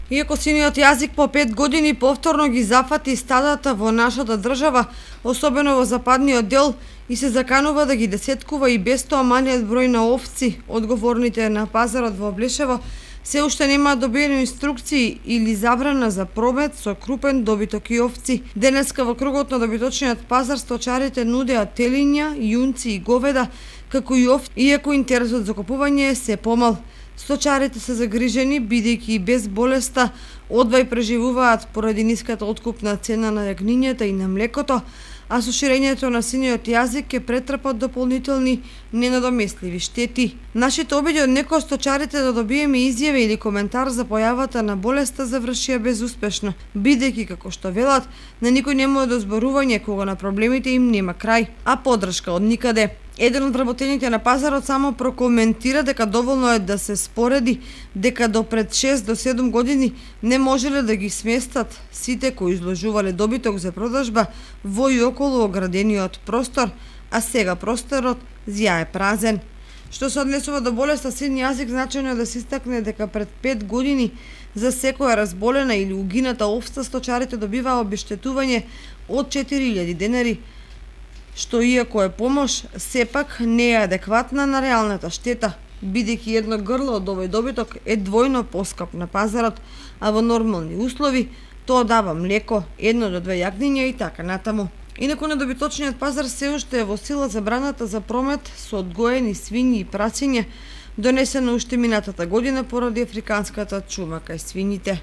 Иако синиот јазик по 5 години повторно ги зафати стадата во нашата држава, особено во западниот дел, и се заканува да ги десеткува и без тоа малиот број на овци, одговорните на пазарот во Блешево се уште немаат добиени инструкции или забрана за промет со крупен добиток и овци. Денеска во кругот на добиточниот пазар сточарите нудеа телиња, јунци и говеда, како и овци, иако интересот за купување е се помал. Сточарите се загрижени, бидејќи и без болеста одвај преживуваат поради ниската откупна цена на јагнињата и на млекото, а со ширењето на синиот јазик ќе претрпат дополнителни ненадоместливи штети. Нашите обиди од некои сточарите да добиеме изјави или коментар за појавата на болеста завршија безуспешно, бидејќи, како што велат, на никој не му е до зборување кога на проблемите им нема крај, а поддршка од никаде. Еден од работените на пазарот само прокоментира дека доволно е да се спореди дека до пред 6 до 7 години не можеле да ги сместат сите кои изложувале добиток за продажба во и околу оградениот простор, а сега просторот зјае празен. Што се однесува до болеста син јазик, значајно е да се истакне дека пред 5 години за секоја разболена или угината овца сточарите добиваа обештетување од 4000 денари, што иако е помош, сепак не е адекватна на реалната штета, бидејќи едно грло од овој добиток е двојно поскап на пазарот, а во нормални услови тоа дава млеко, 1 до 2 јагниња и така натаму. Инаку на добиточниот пазар се уште е во сила забраната за промет со одгоени свињи и прасиња, донесена уште минатата година поради африканската чума кај свињите.